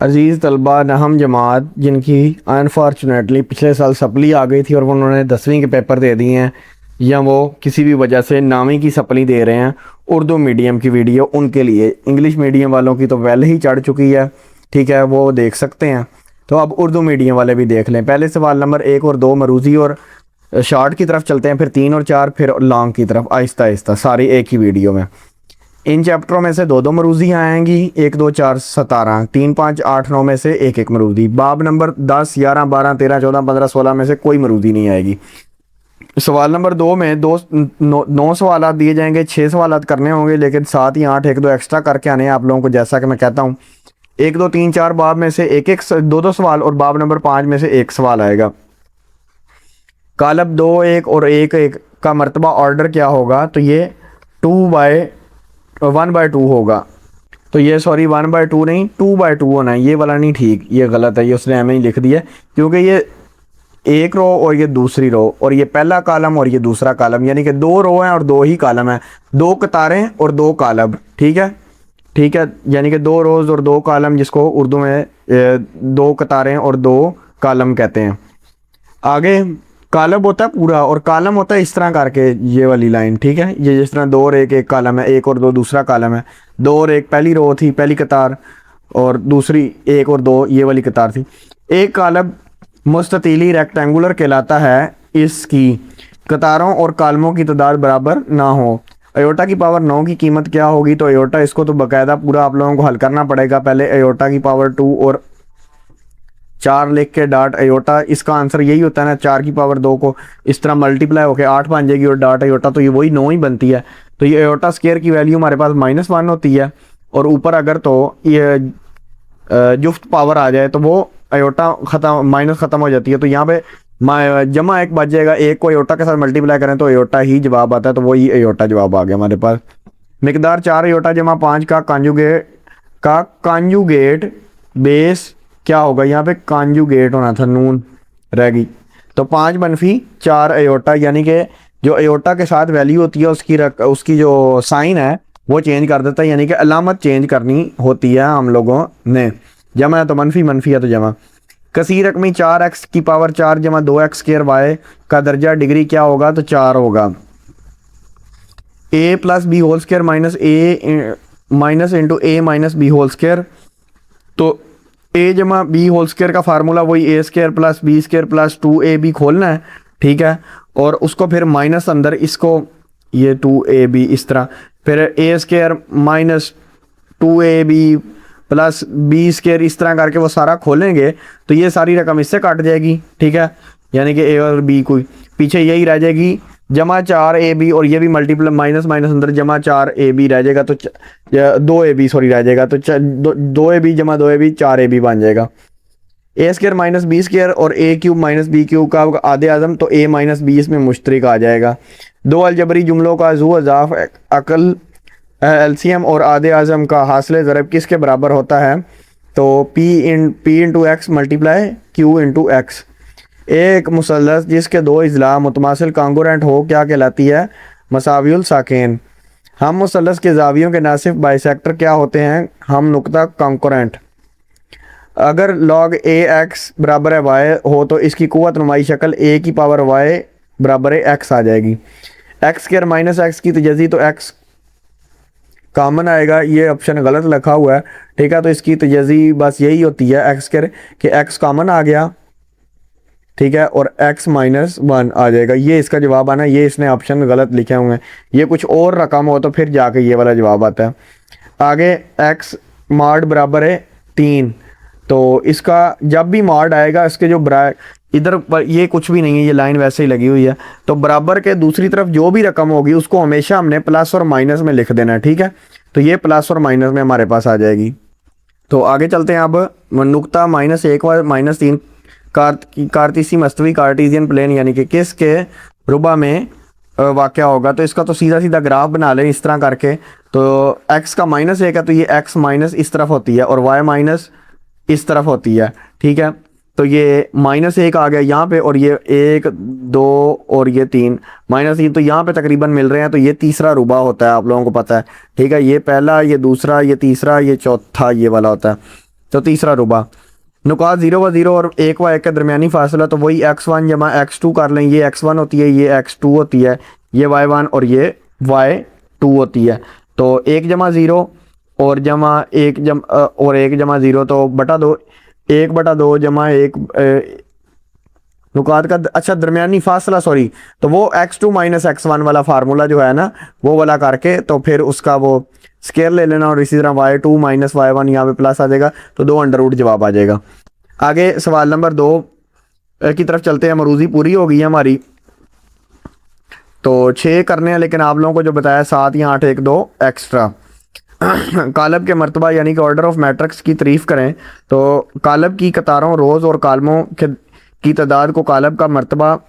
अज़ीज़ तलबा नहम जमात जिनकी अनफॉर्चुनेटली पिछले साल सप्ली आ गई थी और वो उन्होंने 10वीं के पेपर दे दिए हैं या वो किसी भी वजह से 9वीं की सप्ली दे रहे हैं उर्दू मीडियम की वीडियो उनके लिए। इंग्लिश मीडियम वालों की तो पहले ही चढ़ चुकी है, ठीक है, वो देख सकते हैं। तो अब उर्दू मीडियम वाले भी देख लें। पहले सवाल नंबर 1 और 2 मरूज़ी और शॉर्ट की तरफ चलते हैं, फिर 3 और 4 फिर लॉन्ग की तरफ आहिस्ता आहिस्ता सारी एक ही वीडियो में। इन चैप्टरों में से दो दो मरूजियाँ आएंगी, 1 2 4 17, 3 5 8 9 में से एक एक मरूदी। बाब नंबर 10 11 12 13 14 15 16 में से कोई मरूदी नहीं आएगी। सवाल नंबर 2 में 9 सवाल दिए जाएंगे, 6 सवाल करने होंगे, लेकिन 7 या 8 1 2 एक्स्ट्रा करके आने हैं आप लोगों को। जैसा कि मैं कहता हूँ 1 2 3 4 बाब में से एक एक दो सवाल और बाब नंबर 5 में से एक सवाल आएगा। कालब 2 1 और 1 1 का मरतबा ऑर्डर क्या होगा? तो ये 1/2 होगा। तो ये सॉरी 1/2 नहीं 2/2 होना है, ये वाला नहीं ठीक, ये गलत है, ये उसने हमें ही लिख दिया क्योंकि ये एक रो और ये दूसरी रो और ये पहला कॉलम और ये दूसरा कॉलम, यानी कि 2 रो हैं और 2 ही कॉलम हैं, 2 कतारें और 2 कॉलम, ठीक है, ठीक है, यानी कि 2 रोज़ और 2 कॉलम, जिसको उर्दू में 2 कतारें और 2 कॉलम कहते हैं। आगे कॉलम होता है पूरा और कॉलम होता है इस तरह करके, ये वाली लाइन, ठीक है, ये जिस तरह 2 और 1 एक कॉलम है, 1 और 2 दूसरा कॉलम है, 2 और 1 पहली रो थी पहली कतार और दूसरी 1 और 2 ये वाली कतार थी। एक कॉलम मुस्ततीली रेक्टेंगुलर कहलाता है इसकी कतारों और कॉलमों की तादाद बराबर ना हो। अयोटा की पावर 9 की कीमत क्या होगी? तो अयोटा, इसको तो बाकायदा पूरा आप लोगों को हल करना पड़ेगा। पहले अयोटा की पावर 2 और 4 लिख के डॉट अयोटा, इसका आंसर यही होता है ना, 4 की पावर 2 को इस तरह मल्टीप्लाई होकर 8 बन जाएगी और डॉट अयोटा, तो ये वही 9 ही बनती है। तो ये अयोटा स्केयर की वैल्यू हमारे पास -1 होती है और ऊपर अगर तो ये जुफ्त पावर आ जाए तो वो अयोटा ख़त्म, माइनस ख़त्म हो जाती है। तो यहाँ पे जमा 1 बच जाएगा, 1 को अयोटा के साथ मल्टीप्लाई करें तो अयोटा ही जवाब आता है, तो वही अयोटा जवाब आ गया हमारे पास। मिकदार 4 अयोटा जमा 5 का कॉन्जुगेट बेस क्या होगा? यहाँ पे कॉन्जुगेट होना था, नून रह गई, तो 5 - 4 अयोटा, यानी कि जो अयोटा के साथ वैल्यू होती है उसकी जो साइन है वो चेंज कर देता है, यानी कि अलामत चेंज करनी होती है हम लोगों ने। जमा है तो मनफी, मनफी है तो जमा। कसीर रकमी 4x की पावर 4 जमा 2x स्क्वायर y का दर्जा डिग्री क्या होगा? तो 4 होगा। a + b whole square minus into a - b whole square, तो a जमा b होल स्क्वायर का फार्मूला वही a square + b square + 2ab खोलना है, ठीक है, और उसको फिर माइनस अंदर इसको ये 2ab इस तरह, फिर a square - 2ab + b square इस तरह करके वो सारा खोलेंगे तो ये सारी रकम इससे काट जाएगी, ठीक है, यानी कि a और b कोई पीछे यही रह जाएगी, जमा 4ab और ये भी मल्टीप्लाई माइनस माइनस अंदर जमा 4ab रह जाएगा, तो 2ab सॉरी रह जाएगा, तो 2ab जमा 2ab 4ab बन जाएगा। a स्क्वायर - b स्क्वायर और a³ - b³ का आधे आज़म, तो a - b इसमें मुश्तरक आ जाएगा। 2 अलजबरी जुमलों का ज़ू अज़ाफ़ अकल एलसीएम और आधे आज़म का हासिल ज़रब किसके बराबर होता है? तो p into x multiply q into x. एक मुसल्लस जिसके 2 इज़ला मुतमासिल कांगोरेंट हो क्या कहलाती है? मसावियुल साकिन। हम मुसल्लस के ज़ावियों के नासिफ बाइसेक्टर क्या होते हैं? हम नुक्ता कांगोरेंट। अगर log ax बराबर है y हो तो इसकी कुव्वत नुमाई शक्ल a की पावर y बराबर है x आ जाएगी। x स्क्वायर माइनस x की तजज़ी, तो x कॉमन आएगा, ये ऑप्शन गलत लिखा हुआ है, ठीक है, तो इसकी तजज़ी बस यही होती है x स्क्वायर कि x कॉमन आ गया, ठीक है, और x - 1 आ जाएगा, ये इसका जवाब आना। ये इसने ऑप्शन गलत लिखे हुए हैं, ये कुछ और रकम हो तो फिर जाके ये वाला जवाब आता है। आगे x मॉड बराबर है 3, तो इसका जब भी मॉड आएगा इसके जो इधर पर ये कुछ भी नहीं है, ये लाइन वैसे ही लगी हुई है, तो बराबर के दूसरी तरफ जो भी रकम होगी उसको हमेशा हमने प्लस और माइनस में लिख देना है, ठीक है, तो ये प्लस और माइनस में हमारे पास आ जाएगी। तो आगे चलते हैं। अब नुक्ता -1 और -3 कार्तीसी मस्तवी कार्टीजियन प्लेन यानी कि किसके रुबा में वाक़या होगा? तो इसका तो सीधा सीधा ग्राफ बना लें इस तरह करके, तो x का -1 है तो ये x माइनस इस तरफ होती है और y माइनस इस तरफ होती है, ठीक है, तो ये -1 आ गया यहाँ पे और ये 1 2 और ये 3 -3, तो यहाँ पे तकरीबन मिल रहे हैं, तो ये तीसरा रुबा होता है, आप लोगों को पता है, ठीक है, ये पहला, ये दूसरा, ये तीसरा, ये चौथा, ये वाला होता है। तो तीसरा रुबा। नुकात 0 व 0 और 1 व 1 के दरमियानी फासला, तो वही x1 जमा x2 कर लें, ये x1 होती है, ये x2 होती है, ये y1 और ये y2 होती है। तो 1 जमा 0 और जमा 1 जमा 0 तो बटा 2, 1 बटा 2 जमा 1 नुकात का अच्छा दरमियानी फासला सॉरी, तो वो x2 माइनस x1 वाला फार्मूला जो है ना वो वाला करके तो फिर उसका वो स्केयर ले लेना, और इसी तरह y2 माइनस y1 यहाँ पे प्लस आ जाएगा, तो 2 अंडर रूट जवाब आ जाएगा। आगे सवाल नंबर 2 की तरफ चलते हैं। मरूजी पूरी हो गई है हमारी, तो 6 करने हैं, लेकिन आप लोगों को जो बताया 7 या 8 1 2 एक्स्ट्रा। कालब के मर्तबा यानी कि ऑर्डर ऑफ मैट्रिक्स की तारीफ़ करें, तो कालब की कतारों, रोज़ और कालमों की तादाद को कालब का मर्तबा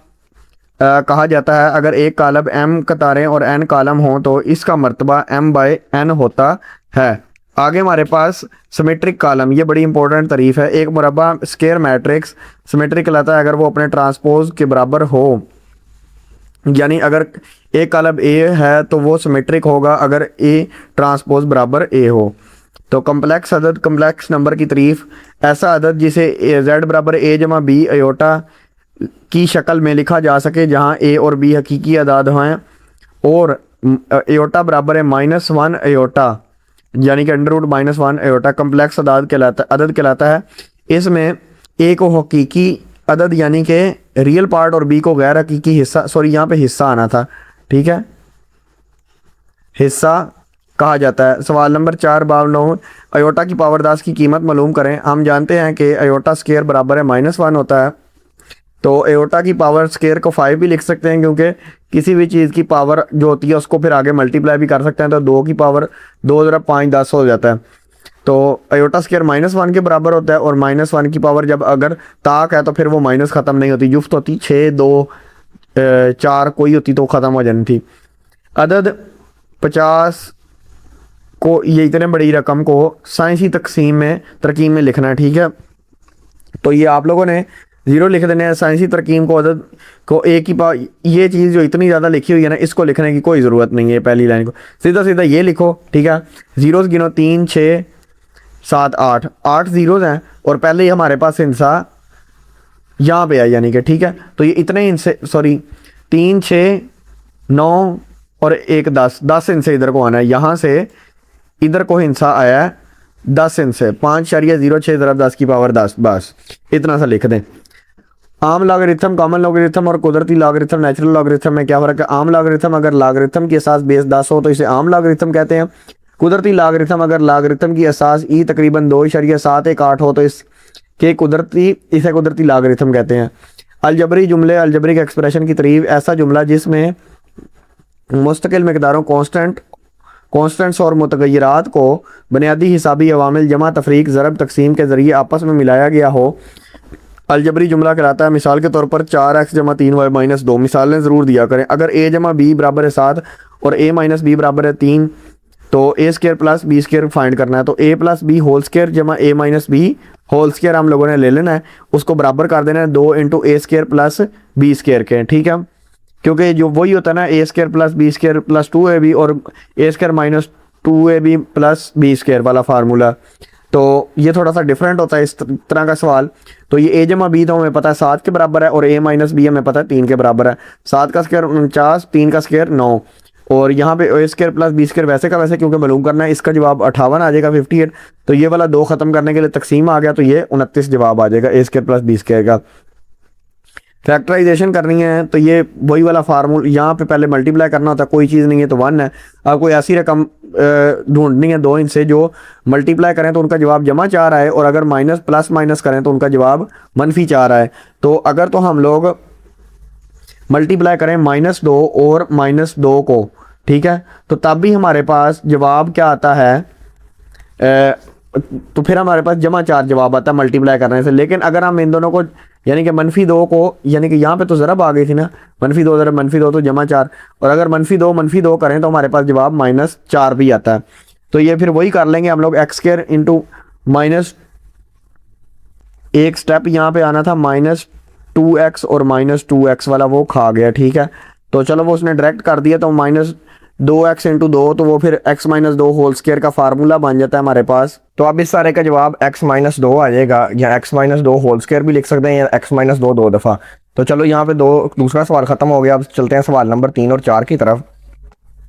कहा जाता है। अगर एक कालब m कतारें और n कालम हों तो इसका मर्तबा m/n होता है। आगे हमारे पास सिमेट्रिक कालम, ये बड़ी इंपॉर्टेंट तारीफ है। एक मुरब्बा स्क्वायर मैट्रिक्स सिमेट्रिक कहलाता है अगर वो अपने ट्रांसपोज के बराबर हो, यानी अगर एक कालब a है तो वो सिमेट्रिक होगा अगर a ट्रांसपोज बराबर a हो। तो कम्प्लेक्स अदद, कम्प्लेक्स नंबर की तारीफ, ऐसा अदद जिसे z बराबर a जमा b अयोटा की शक्ल में लिखा जा सके जहां a और b हकीकी अदाद हैं और अयोटा बराबर है -1 अयोटा, यानी कि अंडर रूट -1 अयोटा कम्प्लेक्स अदद कहलाता है। इसमें a को हकीकी अदद यानी कि रियल पार्ट और b को गैर हकीकी हिस्सा, सॉरी यहाँ पे हिस्सा आना था, ठीक है, हिस्सा कहा जाता है। सवाल नंबर 4 बाब 9 अयोटा की पावर 10 की कीमत मालूम करें। हम जानते हैं कि अयोटा स्क्वायर बराबर है -1 होता है, तो अयोटा की पावर स्क्वायर को 5 भी लिख सकते हैं, क्योंकि किसी भी चीज़ की पावर जो होती है उसको फिर आगे मल्टीप्लाई भी कर सकते हैं, तो 2 की पावर 2 ज़रा 5 10 हो जाता है। तो अयोटा स्क्वायर -1 के बराबर होता है, और -1 की पावर जब अगर ताक है तो फिर वो माइनस ख़त्म नहीं होती, जुफ्त होती 6 2 4 कोई होती तो ख़त्म हो जानी थी। अदद 50 को, ये इतने बड़ी रकम को साइंसी तरकीब में लिखना है, ठीक है। तो ये आप लोगों ने 0 लिख देने हैं। साइंसी तरकीब को अदद को एक ही ये चीज़ जो इतनी ज़्यादा लिखी हुई है ना, इसको लिखने की कोई ज़रूरत नहीं है। पहली लाइन को सीधा सीधा ये लिखो, ठीक है। ज़ीरोज़ गिनो, 3 6 7 8 8 ज़ीरोज़ हैं, और पहले ही हमारे पास हिस्सा यहाँ पे है, यानी कि ठीक है। तो ये इतने हिस्से, सॉरी 3 6 9 और 1 10 हिस्से इधर को आना है, यहाँ से इधर को हिस्सा आया है 10 हिस्से, 5.06 ज़रा 10 की पावर 10, बस इतना सा लिख दें। आम लॉगरिथम, कॉमन लॉगरिथम और कुदरती लॉगरिथम, नेचुरल लॉगरिथम में क्या फ़र्क है? आम लॉगरिथम अगर लॉगरिथम की असास बेस 10 हो तो इसे आम लॉगरिथम कहते हैं। कुदरती लॉगरिथम अगर लॉगरिथम की असास ई तकरीबन 2.718 हो तो इसे कुदरती लॉगरिथम कहते हैं। अलजबरी जुमले, अलजबरिक एक्सप्रेशन की तारीफ, ऐसा जुमला जिसमें मुस्तकिल मकदारों कॉन्स्टेंट्स और मुतगय्यरात को बुनियादी हिसाबी अवामिल जमा तफरीक ज़रब तकसीम के ज़रिए आपस में मिलाया गया हो, अलजबरी जुमला कहलाता है। मिसाल के तौर पर 4x जमा 3y - 2, मिसालें ज़रूर दिया करें। अगर a जमा b बराबर है 7 और a माइनस b बराबर है 3, तो a square plus b square find करना है। तो a plus b whole square जमा a minus b whole square हम लोगों ने ले लेना है, उसको बराबर कर देना है 2 × a square plus b square के, ठीक है। क्योंकि जो वही होता है ना, a square plus b square plus 2ab और a square minus 2ab plus b square वाला फार्मूला, तो ये थोड़ा सा डिफरेंट होता है इस तरह का सवाल। तो ये a जमा b तो हमें पता है 7 के बराबर है, और a माइनस b हमें पता है 3 के बराबर है। 7 का स्क्वायर 49, 3 का स्क्वायर 9, और यहाँ पे a square plus b square वैसे का वैसे क्योंकि मालूम करना है, इसका जवाब 58 आ जाएगा 58। तो ये वाला 2 ख़त्म करने के लिए तकसीम आ गया, तो ये 29 जवाब आ जाएगा a square plus b square का। फैक्टराइजेशन करनी है तो ये वही वाला फार्मूला, यहाँ पे पहले मल्टीप्लाई करना होता है, कोई चीज़ नहीं है तो 1 है। अब कोई ऐसी रकम ढूंढनी है 2 इनसे जो मल्टीप्लाई करें तो उनका जवाब जमा 4 आए, और अगर माइनस प्लस माइनस करें तो उनका जवाब -4 आए। तो अगर तो हम लोग मल्टीप्लाई करें -2 और -2 को, ठीक है, तो तब भी हमारे पास जवाब क्या आता है, तो फिर हमारे पास जमा 4 जवाब आता है मल्टीप्लाई करने से। लेकिन अगर हम इन दोनों को यानी कि -2 को, यानी कि यहाँ पे तो ज़रब आ गई थी ना, -2 ज़रब -2 तो जमा 4, और अगर -2 करें तो हमारे पास जवाब -4 भी आता है। तो ये फिर वही कर लेंगे हम लोग, x स्क्वायर इंटू माइनस, एक स्टेप यहाँ पे आना था -2x और -2x वाला वो खा गया, ठीक है। तो चलो वो उसने डायरेक्ट कर दिया, तो 2x इंटू 2, तो वो फिर x माइनस 2 होल स्क्वायर का फार्मूला बन जाता है हमारे पास। तो अब इस सारे का जवाब x माइनस 2 आ जाएगा, या x माइनस 2 होल स्क्वायर भी लिख सकते हैं, या x माइनस 2 दो दफ़ा। तो चलो यहाँ पे दूसरा सवाल ख़त्म हो गया। अब चलते हैं सवाल नंबर 3 और 4 की तरफ।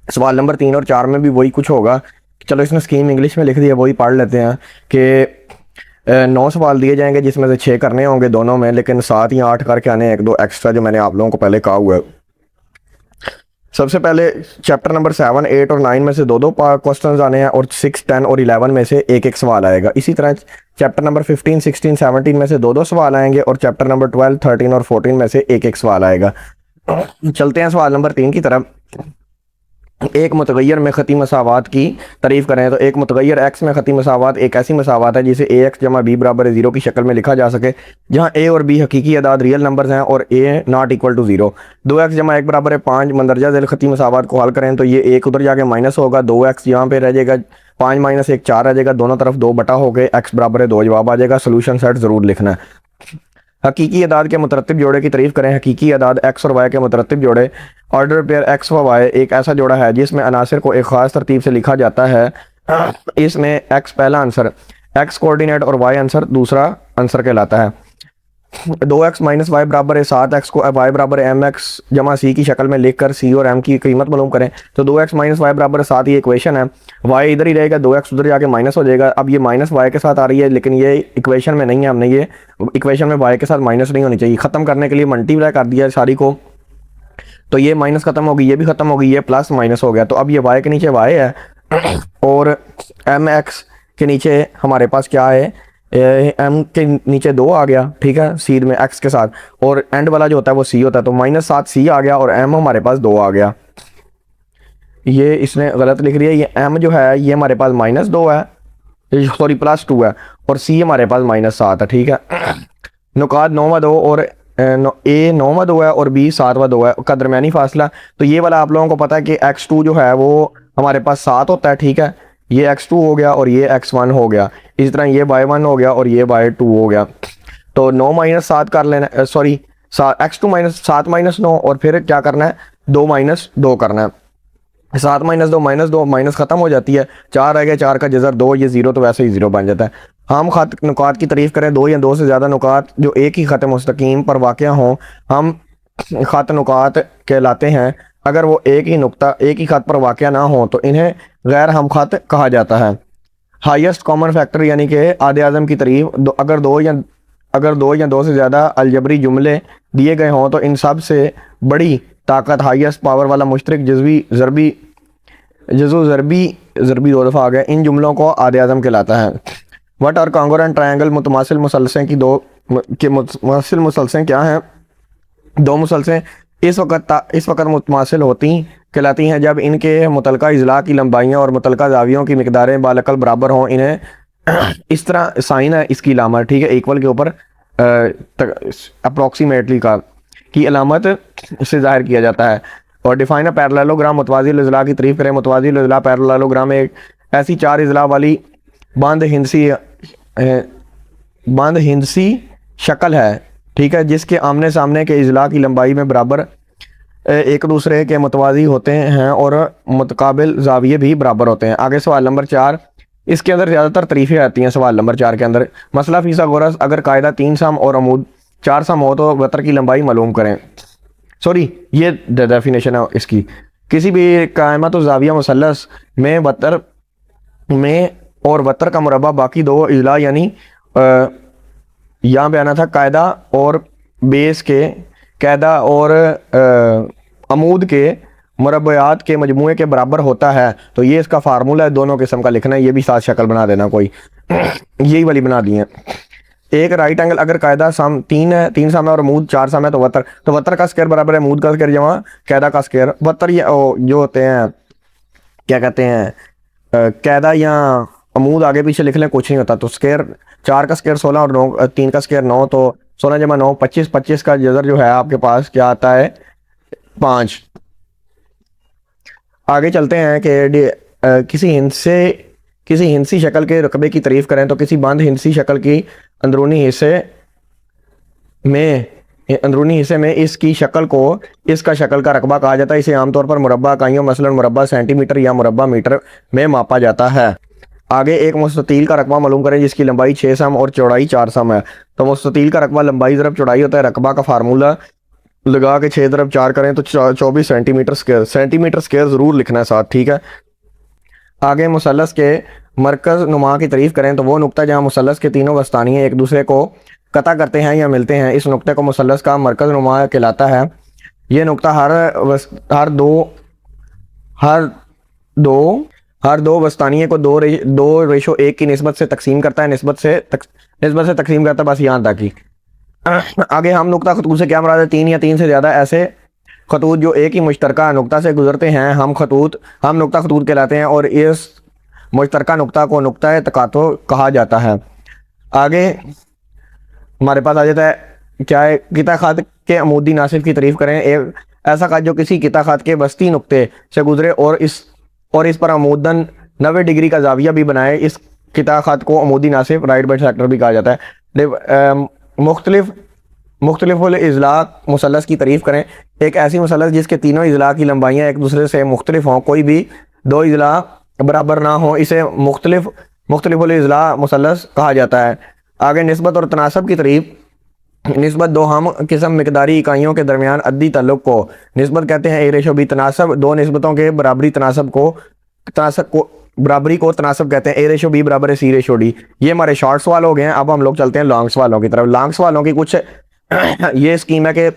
सवाल नंबर 3 और 4 में भी वही कुछ होगा। चलो इसने स्कीम इंग्लिश में लिख दिया, वही पढ़ लेते हैं कि 9 सवाल दिए जाएंगे जिसमें से 6 करने होंगे दोनों में, लेकिन 7 या 8 करके आने, 1-2 एक्स्ट्रा जो मैंने आप लोगों को पहले कहा हुआ है। सबसे पहले चैप्टर नंबर 7, 8 और 9 में से 2-2 क्वेश्चंस आने हैं, और 6, 10 और 11 में से 1-1 सवाल आएगा। इसी तरह चैप्टर नंबर 15, 16, 17 में से 2-2 सवाल आएंगे, और चैप्टर नंबर 12, 13 और 14 में से 1-1 सवाल आएगा। चलते हैं सवाल नंबर 3 की तरफ। एक मुतगैर में ख़ती मसावात की तारीफ़ करें, तो एक मुतगैर x में ख़ती मसावात एक ऐसी मसावात है जिसे ax जमा b बराबर 0 की शक्ल में लिखा जा सके, जहां a और b हकीकी अदाद रियल नंबर्स हैं और a not equal to 0। 2x जमा 1 बराबर 5 मंदरजा झैल ख़ती मसावात को हल करें, तो ये 1 उधर जाके माइनस होगा, 2x यहाँ पे रह जाएगा, 5 माइनस 1 4 रह जाएगा, दोनों तरफ 2 बटा हो गए, x बराबर 2 जवाब आ जाएगा। सोल्यूशन सेट ज़रूर लिखना है। हकीकी अदाद के मुतरत्तिब जोड़े की तारीफ़ करें। हकीकी अदाद x और y के मुतरत्तिब जोड़े ऑर्डर पेयर x व y एक ऐसा जोड़ा है जिसमें अनासर को एक ख़ास तरतीब से लिखा जाता है। इसमें x पहला आंसर, x कोऑर्डिनेट और y आंसर दूसरा आंसर कहलाता है। 2x माइनस वाई बराबर है 7x को y बराबर है mx जमा c की शक्ल में लिखकर c और m की कीमत मालूम करें, तो 2x माइनस वाई बराबर है 7 ये इक्वेशन है, y इधर ही रहेगा, 2x उधर जाके माइनस हो जाएगा। अब ये माइनस y के साथ आ रही है, लेकिन ये इक्वेशन में नहीं है, हमने ये इक्वेशन में y के साथ माइनस नहीं होनी चाहिए। ख़त्म करने के लिए मल्टीप्लाई कर दिया सारी को, तो ये माइनस ख़त्म हो गई, ये भी ख़त्म हो गई, ये प्लस माइनस हो गया। तो अब ये y के नीचे y है और mx के नीचे हमारे पास क्या है, m के नीचे 2 आ गया, ठीक है, सीध में x के साथ, और एंड वाला जो होता है वो c होता है, तो -7c आ गया और m हमारे पास 2 आ गया। ये इसने गलत लिख दिया, ये m जो है ये हमारे पास -2 है, सॉरी +2 है, और c हमारे पास -7 है, ठीक है। नुकात 9/2 और a 9/2 है और b 7/2 है का दरमियानी फासला, तो ये वाला आप लोगों को पता है कि x2 जो है वो हमारे पास 7 होता है, ठीक है, ये x2 हो गया और ये x1 हो गया, इसी तरह ये y1 हो गया और ये y2 हो गया। तो 9 माइनस 7 कर लेना, सॉरी x2 माइनस 7 माइनस 9, और फिर क्या करना है 2 माइनस 2 करना है। 7 माइनस 2 माइनस ख़त्म हो जाती है, 4 रह गया, 4 का जज़र 2, ये 0 तो वैसे ही 0 बन जाता है। हम नुकात की तारीफ़ करें, 2 या 2 से ज़्यादा नुकात जो एक ही ख़त मुस्तकीम पर वाक़या हों हम ख़त नुकात कहलाते हैं। अगर वो एक ही ख़त पर वाक़या ना हो तो इन्हें गैर हम ख़त कहा जाता है। हाईएस्ट कॉमन फैक्टर यानी कि आदे आज़म की तारीफ़, अगर दो या दो से ज़्यादा अलजबरी जुमले दिए गए हों तो इन सब से बड़ी ताकत हाईएस्ट पावर वाला मुश्तरक ज़रबी 2 दफ़ा आ गया, इन जुमलों को आदे आज़म कहलाता है। वट और कांगोरेंट ट्रायंगल मुतमासिल मुसलसें की मुतमासिल मुसलसें क्या हैं? 2 मुसलसें इस वक्त मुतमासिल कहलाती हैं जब इनके मुतलका इज़ला की लंबाइयाँ और मुतलका ज़ावियों की मिकदारें बालकल बराबर हों। इन्हें इस तरह साइन है इसकी अलामत, ठीक है, इक्वल के ऊपर अप्रॉक्सीमेटली की अलामत से ज़ाहिर किया जाता है। और डिफाइन अ पैरेललोग्राम, मुतवाज़िल इज़ला की तारीफ़ करें। मुतवाज़िल इज़ला पैरेललोग्राम एक ऐसी 4 इज़ला वाली बांध हिंसी शक्ल है, ठीक है, जिसके आमने सामने के इज़ला की लंबाई में बराबर एक दूसरे के मुतवाज़ी होते हैं और मुतकाबिल ज़ाविये भी बराबर होते हैं। आगे सवाल नंबर 4, इसके अंदर ज़्यादातर तारीफ़ें आती हैं सवाल नंबर 4 के अंदर। मसला फिसागोरस, अगर कायदा 3 सम और अमूद 4 सम हो तो वतर की लंबाई मालूम करें। सॉरी, ये डेफिनेशन है इसकी। किसी भी कायमत ज़ाविया मुसल्लस में वतर और वतर का मुरबा बाकी 2 इज़ला यानी यहाँ पे आना था कायदा और बेस के, कायदा और अमूद के मुरब्बयात के मजमूए के बराबर होता है। तो ये इसका फार्मूला है, दोनों किस्म का लिखना है, ये भी साथ शक्ल बना देना कोई, यही वाली बना दी है। एक राइट एंगल, अगर कायदा सम 3 है, 3 सम है और अमूद 4 सम है तो वतर का स्क्वायर बराबर है अमूद का स्क्वायर जमा कायदा का स्क्वायर। वतर ये जो होते हैं क्या कहते हैं, कायदा या अमूद आगे पीछे लिख लें, कुछ नहीं होता। तो स्क्वायर 4 का स्क्वायर 16 और 9 3 का स्क्वायर 9, तो 16 जमा 9 25, 25 का जज़र जो है आपके पास क्या आता है 5। आगे चलते हैं कि किसी हिंसी शक्ल के रकबे की तारीफ़ करें। तो किसी बंद हिंसी शक्ल की अंदरूनी हिस्से में अंदरूनी हिस्से में इसकी शक्ल को इसका शक्ल का रकबा कहा जाता है। इसे आमतौर पर मुरब्बा इकाइयों मसलन मुरब्बा सेंटीमीटर या मुरब्बा मीटर में मापा जाता है। आगे एक मुस्ततील का रकबा मालूम करें जिसकी लंबाई 6 सम और चौड़ाई 4 सम है। तो मुस्ततील का रकबा लंबाई ज़रब चौड़ाई होता है। रकबा का फार्मूला लगा के 6 ज़रब 4 करें तो 24 सेंटीमीटर स्क्वायर। सेंटीमीटर स्क्वायर ज़रूर लिखना है साथ, ठीक है। आगे मुसल्लस के मरकज़ नुमा की तारीफ़ करें तो वो नुक्ता जहाँ मुसल्लस के तीनों वस्तानियाँ एक दूसरे को कता करते हैं या मिलते हैं, इस नुक्ते को मुसल्लस का मरकज़ नुमा कहलाता है। ये नुक्ता हर दो वस्तानिये को 2:1 की निस्बत से तकसीम करता है। निस्बत से तकसीम करता है, बस यहाँ तक ही। आगे हम नुक्ता खतूत से क्या मुराद है? 3 या 3 से ज़्यादा ऐसे खतूत जो एक ही मुश्तरका नुक्ता से गुजरते हैं हम नुक्ता खतूत कहलाते हैं और इस मुश्तरका नुक्ता को नुक्ता तकातो कहा जाता है। आगे हमारे पास आ जाता है क्या है? किता खत के अमूदी नासिब की तारीफ़ करें। एक ऐसा खत जो किसी किता खत के वस्ती नुक्ते से गुजरे और इस पर अमूदन 90 डिग्री का जाविया भी बनाए, इस किता खत को अमूदी नासिब राइट बाइसेक्टर भी कहा जाता है। मुख्तलिफ इज़ला मुसल्लस की तारीफ़ करें। एक ऐसी मुसल्लस जिसके तीनों इज़ला की लंबाइयाँ एक दूसरे से मुख्तलिफ हों, कोई भी दो इज़ला बराबर ना हो, इसे मुख्तलिफ इज़ला मुसल्लस कहा जाता है। आगे निस्बत और तनासब की तारीफ़। निस्बत दो हम किस्म मिकदारी इकाइयों के दरमियान अद्दी ताल्लुक़ को निस्बत कहते हैं। A/B तनासब दो निस्बतों के बराबरी को तनासब कहते हैं। A/B बराबर C/D। ये हमारे शॉर्ट सवाल हो गए हैं। अब हम लोग चलते हैं लॉन्ग सवालों की तरफ। लॉन्ग सवालों की कुछ ये स्कीम है कि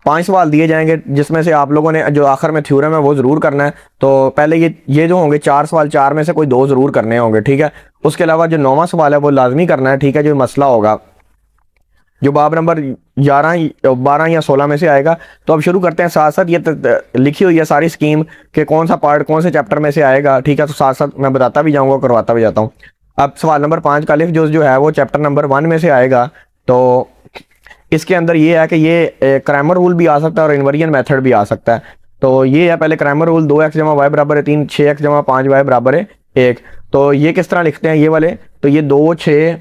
5 सवाल दिए जाएंगे जिसमें से आप लोगों ने जो आखिर में थ्योरम है वो ज़रूर करना है। तो पहले ये जो होंगे 4 सवाल, 4 में से कोई 2 ज़रूर करने होंगे, ठीक है। उसके अलावा जो 9वां सवाल है वो लाजमी करना है, ठीक है, जो मसला होगा जो बाब नंबर 11, 12 या 16 में से आएगा। तो अब शुरू करते हैं। साथ साथ ये लिखी हुई है सारी स्कीम कि कौन सा पार्ट कौन से चैप्टर में से आएगा, ठीक है। तो साथ साथ मैं बताता भी जाऊँगा, करवाता भी जाता हूँ। अब सवाल नंबर 5 का अलिफ जो है वो चैप्टर नंबर 1 में से आएगा। तो इसके अंदर ये है कि ये क्रैमर रूल भी आ सकता है और इन्वर्जन मेथड भी आ सकता है। तो ये है पहले क्रैमर रूल 2x = y बराबर है 3, 6x = 5y बराबर है 1। तो ये किस तरह लिखते हैं ये वाले? तो ये 2, 6,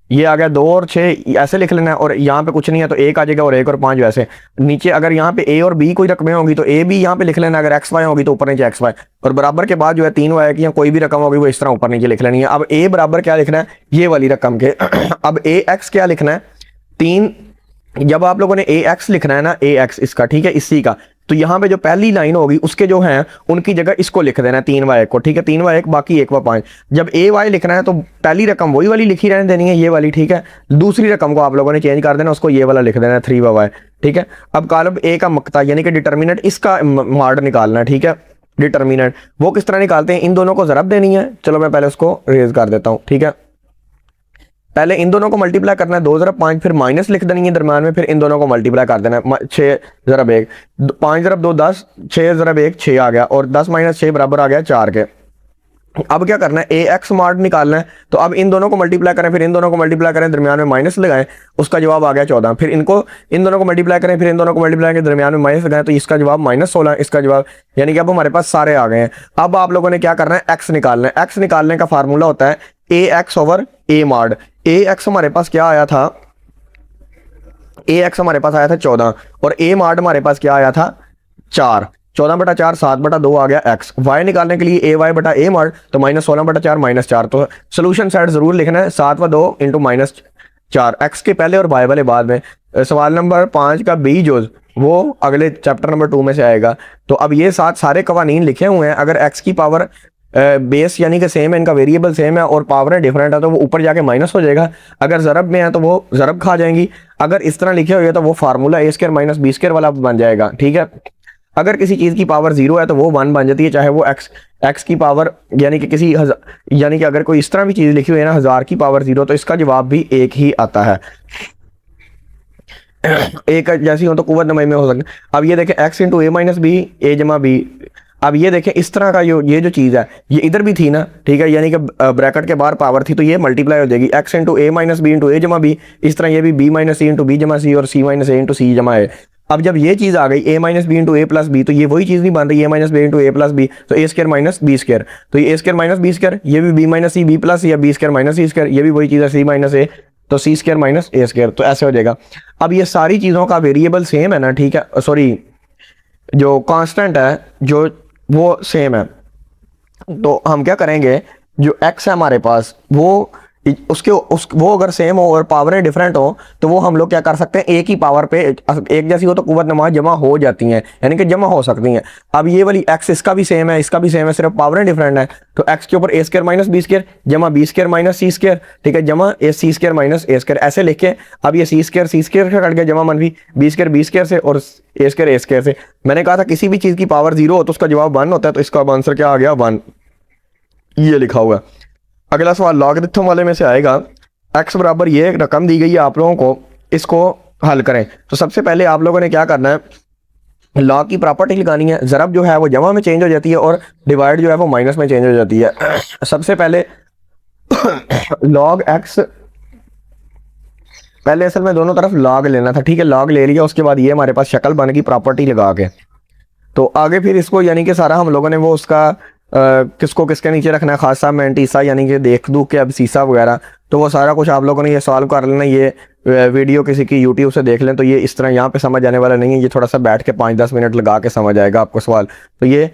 ये आ गया 2 और 6 ऐसे लिख लेना है और यहाँ पे कुछ नहीं है तो 1 आ जाएगा और 1 और 5 वैसे। नीचे अगर यहाँ पे a और b कोई रकमें होंगी तो a b यहाँ पे लिख लेना। अगर xy होगी तो ऊपर नीचे xy, और बराबर के बाद जो है 3y की या कोई भी रकम होगी वो इस तरह ऊपर नीचे लिख लेनी है। अब a बराबर क्या लिखना है? ये वाली रकम के। अब ax क्या लिखना है? 3। जब आप लोगों ने ax लिखना है ना, ax इसका, ठीक है, इसी का, तो यहाँ पे जो पहली लाइन होगी उसके जो हैं उनकी जगह इसको लिख देना है 3y को, ठीक है। 3y1 बाकी 1 व 5। जब ay लिखना है तो पहली रकम वही वाली लिखी रहने देनी है, ये वाली, ठीक है। दूसरी रकम को आप लोगों ने चेंज कर देना, उसको ये वाला लिख देना है 3y, ठीक है। अब कॉलम a का मक्ता यानी कि डिटर्मिनेंट, इसका मार्ड निकालना है, ठीक है। डिटर्मिनेंट वो किस तरह निकालते हैं? इन दोनों को ज़रब देनी है। चलो मैं पहले उसको रेज कर देता हूँ, ठीक है। पहले इन दोनों को मल्टीप्लाई करना है 2 ज़रब 5, फिर माइनस लिख देनी है दरम्यान में, फिर इन दोनों को मल्टीप्लाई कर देना है 6 ज़रब 1, 5 ज़रब 2 10, 6 ज़रब 1 6 आ गया और 10 - 6 बराबर आ गया 4 के। अब क्या करना है? ax मार्ड निकालना है। तो अब इन दोनों को मल्टीप्लाई करें, फिर इन दोनों को मल्टीप्लाई करें, दरमियान में माइनस लगाएं, उसका जवाब आ गया 14। फिर इन दोनों को मल्टीप्लाई करें, फिर इन दोनों को मल्टीप्लाई करें, दरमियान में माइनस लगाएं, तो इसका जवाब -16, इसका जवाब, यानी कि अब हमारे पास सारे आ गए हैं। अब आप लोगों ने क्या करना है? x निकालना है। x निकालने का फार्मूला होता है ax/a मार्ड। ax हमारे पास क्या आया था? ax हमारे पास आया था 14 और a मार्ड हमारे पास क्या आया था? 4। 14/4 7/2 आ गया x। y निकालने के लिए ay/a मार्ड, तो -16/4 -4। तो सोल्यूशन साइड जरूर लिखना है 7 व 2 × -4, x के पहले और y वाले बाद में। सवाल नंबर 5 का b जोज वो अगले चैप्टर नंबर 2 में से आएगा। तो अब ये सारे कवानीन लिखे हुए हैं। अगर x की पावर बेस यानी कि सेम है, इनका वेरिएबल सेम है और पावर डिफरेंट है तो वो ऊपर जाके माइनस हो जाएगा। अगर ज़रब में है तो वो ज़रब खा जाएंगी। अगर इस तरह लिखे हुए तो वो फार्मूला a² - b² वाला बन जाएगा, ठीक है। अगर किसी चीज़ की पावर 0 है तो वो 1 बन जाती है, चाहे वो x की पावर यानी कि यानी कि अगर कोई इस तरह भी चीज़ लिखी हुई है ना 1000 की पावर 0, तो इसका जवाब भी 1 ही आता है। एक जैसी हो तो कुव्वत नमई में हो सकता है। अब ये देखें x × a - b a b। अब ये देखें इस तरह का ये जो चीज़ है ये इधर भी थी ना, ठीक है, यानी कि ब्रैकेट के बाहर पावर थी तो ये मल्टीप्लाई हो जाएगी x × a - b × a b। इस तरह ये भी b - c × b - c और c - a × c a। अब जब ये चीज़ आ गई a - b × a + b, तो ये वही चीज़ नहीं बन रही a - b × a + b, तो a² - b²। तो ये a² - b², ये भी b - c b + c या b² - c², ये भी वही चीज़ है c - a तो सी स्क्वायर माइनस ए स्क्वायर, तो ऐसे हो जाएगा। अब ये सारी चीज़ों का वेरिएबल सेम है ना, ठीक है, सॉरी जो कांस्टेंट है जो वो सेम है, तो हम क्या करेंगे, जो x है हमारे पास वो वो अगर सेम हो और पावरें डिफरेंट हो तो वो हम लोग क्या कर सकते हैं, एक ही पावर पे एक जैसी हो तो कुव्वत नमाज जमा हो जाती हैं, यानी कि जमा हो सकती हैं। अब ये वाली x इसका भी सेम है, इसका भी सेम है, सिर्फ पावरें डिफरेंट है, तो x के ऊपर ए स्क्वायर माइनस बी स्क्वायर जमा बी स्क्वायर माइनस सी स्क्वायर, ठीक है, जमा ए सी स्क्वायर माइनस ए स्क्वायर, ऐसे लिखे। अब ये सी स्क्वायर से कट गया, जमा मनफी बी स्क्वायर से और ए स्क्वायर से। मैंने कहा था किसी भी चीज़ की पावर 0 हो तो उसका जवाब 1 होता है, तो इसका आंसर क्या आ गया, 1, ये लिखा हुआ। अगला सवाल लॉगरिथम वाले में से आएगा, x बराबर ये एक रकम दी गई है आप लोगों को, इसको हल करें। तो सबसे पहले आप लोगों ने क्या करना है, लॉग की प्रॉपर्टी लगानी है, ज़रब जो है वो जमा में चेंज हो जाती है और डिवाइड जो है वो माइनस में चेंज हो जाती है। सबसे पहले लॉग x, पहले असल में दोनों तरफ लॉग लेना था, ठीक है, लॉग ले लिया, उसके बाद ये हमारे पास शक्ल बन गई प्रॉपर्टी लगा के। तो आगे फिर इसको यानी कि सारा हम लोगों ने वो उसका किसको किसके नीचे रखना है, खासा मेंटीसा यानी कि देख दू के अब सीसा वगैरह, तो वो सारा कुछ आप लोगों ने ये सॉल्व कर लेना। ये वीडियो किसी की यूट्यूब से देख लें तो ये इस तरह यहाँ पे समझ आने वाला नहीं है, ये थोड़ा सा बैठ के 5-10 मिनट लगा के समझ आएगा आपको सवाल। तो ये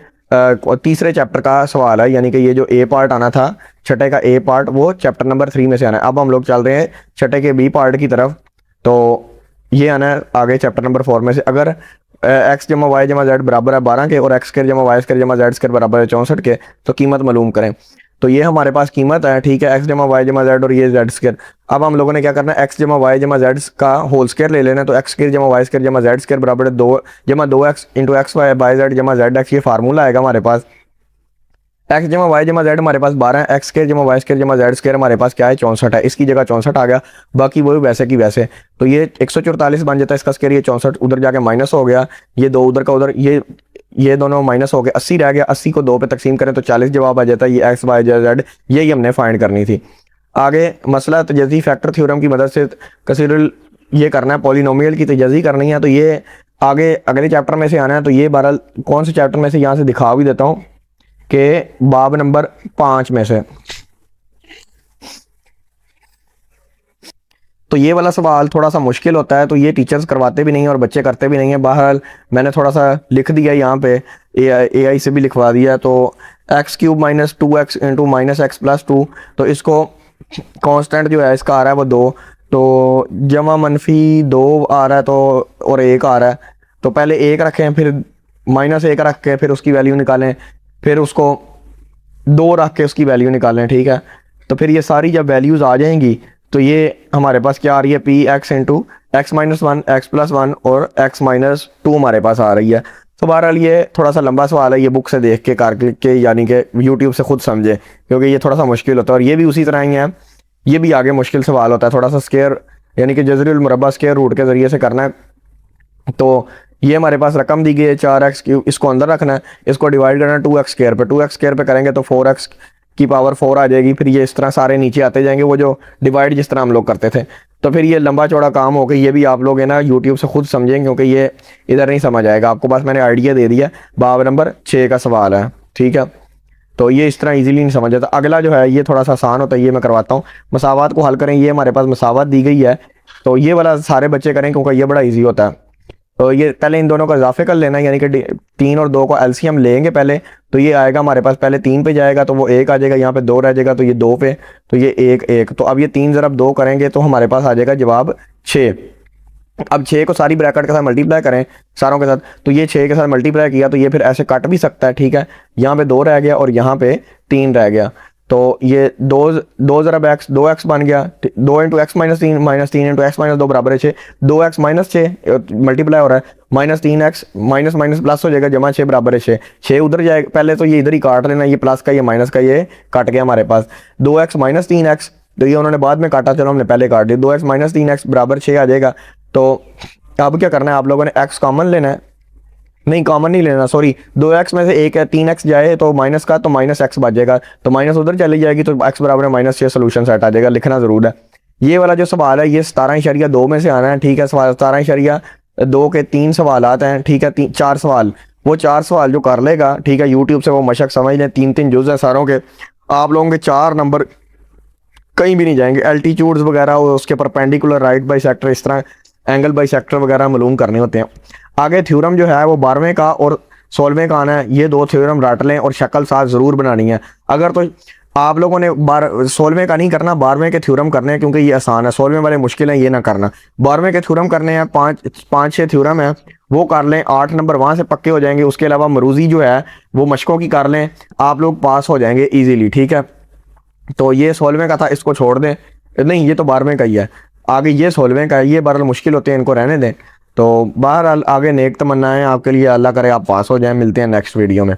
तीसरे चैप्टर का सवाल है, यानी कि ये जो ए पार्ट आना था छठे का ए पार्ट, वो चैप्टर नंबर 3 में से आना है। अब हम लोग चल रहे हैं छठे के बी पार्ट की तरफ, तो ये आना है आगे चैप्टर नंबर 4 में से। अगर एक्स जमा वाई जमा जेड बराबर है 12 के और एक्स स्क्वायर जमा वाई स्क्वायर जमा जेड स्क्वायर बराबर है 64 के, तो कीमत मालूम करें। तो ये हमारे पास कीमत है, ठीक है, एक्स जमा वाई जमा जेड और ये जेड स्क्वायर। अब हम लोगों ने क्या करना है, एक्स जमा वाई जमा जेड का होल स्क्वायर ले लेना है, तो एक्स स्क्वायर जमा वाई स्क्वायर जमा जेड स्क्वायर बराबर है 2 जमा 2x into x y by z जमा जेड एक्स, ये फार्मूला आएगा हमारे पास। एक्स जमा वाई जमा जेड हमारे पास 12 है, एक्स स्क्वायर जमा वाई स्क्वायर जमा जेड स्क्वायर हमारे पास क्या है, 64 है, इसकी जगह 64 आ गया, बाकी वो भी वैसे की वैसे। तो ये 144 बन जाता है इसका स्क्वायर, ये 64 उधर जाके माइनस हो गया, ये 2 उधर का उधर, ये दोनों माइनस हो गए, 80 रह गया, 80 को 2 पे तकसीम करें तो 40 जवाब आ जाता है। ये एक्स वाई जेड यही हमने फाइंड करनी थी। आगे मसला तजज़ी फैक्टर थ्योरम की मदद से कंसीडर ये करना है, पॉलिनोमियल की तजज़ी करनी है, तो ये आगे अगले चैप्टर में से आना है। तो ये बहरहाल कौन से चैप्टर में से यहाँ से दिखा भी देता हूँ कि बाब नंबर 5 में से। तो ये वाला सवाल थोड़ा सा मुश्किल होता है, तो ये टीचर्स करवाते भी नहीं हैं और बच्चे करते भी नहीं हैं। बहरहाल मैंने थोड़ा सा लिख दिया यहाँ पे, AI से भी लिखवा दिया। तो x cube minus 2x into minus x plus 2, तो इसको कांस्टेंट जो है इसका आ रहा है वो 2, तो जमा मनफी 2 आ रहा है, तो और 1 आ रहा है, तो पहले 1 रखें, फिर माइनस 1 रख के फिर उसकी वैल्यू निकालें, फिर उसको 2 रख के उसकी वैल्यू निकालें, ठीक है। तो फिर ये सारी जब वैल्यूज़ आ जाएंगी तो ये हमारे पास क्या आ रही है, P x into x minus 1 x plus 1 और एक्स माइनस 2 हमारे पास आ रही है। तो बहरहाल ये थोड़ा सा लंबा सवाल है, ये बुक से देख के करके यानी कि यूट्यूब से खुद समझे, क्योंकि ये थोड़ा सा मुश्किल होता है। और ये भी उसी तरह ही है, ये भी आगे मुश्किल सवाल होता है, थोड़ा सा स्क्वायर यानी कि जज़रुल मुरब्बा स्क्वायर रूट के ज़रिए से करना है। तो ये हमारे पास रकम दी गई है 4x क्यूब, इसको अंदर रखना है, इसको डिवाइड करना है 2x स्क्वायर पे, 2x स्क्वायर पे करेंगे तो 4x की पावर 4 आ जाएगी। फिर ये इस तरह सारे नीचे आते जाएंगे, वो जो डिवाइड जिस तरह हम लोग करते थे। तो फिर ये लंबा चौड़ा काम हो गया, ये भी आप लोग है ना यूट्यूब से खुद समझें, क्योंकि ये इधर नहीं समझ आएगा आपको। बस मैंने आइडिया दे दिया। बाब नंबर 6 का सवाल है, ठीक है, तो ये इस तरह इजीली नहीं समझ आता। अगला जो है ये थोड़ा सा आसान होता है, ये मैं करवाता हूँ। मसावत को हल करें, ये हमारे पास मसावत दी गई है, तो ये वाला सारे बच्चे करें क्योंकि ये बड़ा ईजी होता है। तो ये पहले इन दोनों का इजाफे कर लेना, यानी कि 3 और 2 को एलसीएम लेंगे पहले, तो ये आएगा हमारे पास, पहले 3 पे जाएगा तो वो 1 आ जाएगा, यहाँ पे 2 रह जाएगा तो ये 2 पे, तो ये 1 1। तो अब ये 3 ज़रब 2 करेंगे तो हमारे पास आ जाएगा जवाब 6। अब 6 को सारी ब्रैकेट के साथ मल्टीप्लाई करें सारों के साथ, तो ये 6 के साथ मल्टीप्लाई किया तो ये फिर ऐसे कट भी सकता है, ठीक है। यहाँ पे 2 रह गया और यहाँ पे 3 रह गया, तो ये 2 ज़रब एक्स 2x बन गया, 2 into x minus 3 into x minus 2 बराबर है 6, 2x माइनस 6 मल्टीप्लाई हो रहा है, minus 3x minus minus plus हो जाएगा, जमा 6 बराबर है 6, 6 उधर जाएगा, पहले तो ये इधर ही काट लेना, ये प्लस का ये माइनस का ये कट गया हमारे पास। 2x माइनस 3x, तो ये उन्होंने बाद में काटा, चलो हमने पहले काट दिया, 2x माइनस 3x बराबर 6 आ जाएगा। तो अब क्या करना है आप लोगों ने, x कॉमन लेना है, नहीं कॉमन नहीं लेना, सॉरी, 2x में से एक है, 3x जाए तो माइनस का, तो माइनस x बच जाएगा, तो माइनस उधर चली जाएगी, तो x बराबर है माइनस 6, सोल्यूशन सेट आ जाएगा। लिखना ज़रूर है। ये वाला जो सवाल है ये 17.2 में से आना है, ठीक है। सवाल 17.2 के 3 सवाल आते हैं, ठीक है, 4 सवाल, वो 4 सवाल जो कर लेगा, ठीक है, यूट्यूब से वो मशक समझ लें, 3 जुज़ है सारों के, आप लोगों के 4 नंबर कहीं भी नहीं जाएंगे। एल्टीट्यूड्स वगैरह और उसके परपेंडिकुलर राइट बाइसेक्टर, इस तरह एंगल बाइसेक्टर वगैरह मालूम करने होते हैं। आगे थ्योरम जो है वो 12वें का और 16वें का आना है। ये दो थ्योरम रट लें और शक्ल साथ ज़रूर बनानी है। अगर तो आप लोगों ने 16वें का नहीं करना, 12वें के थ्योरम करने हैं, क्योंकि ये आसान है। 16वें वाले मुश्किल हैं, ये ना करना। 12वें के थ्योरम करने हैं, पाँच छः थ्योरम है, वो कर लें। 8 नंबर वहाँ से पक्के हो जाएंगे। उसके अलावा मरूजी जो है वो मशकों की कर लें, आप लोग पास हो जाएंगे ईजीली, ठीक है। तो ये 16वें का था, इसको छोड़ दें। नहीं, ये तो 12वें का ही है। आगे ये 16वें का है, ये बहरहाल मुश्किल होते हैं, इनको रहने दें। तो बहरहाल आगे नेक तमन्नाएं आपके लिए, अल्लाह करे आप पास हो जाएं। मिलते हैं नेक्स्ट वीडियो में।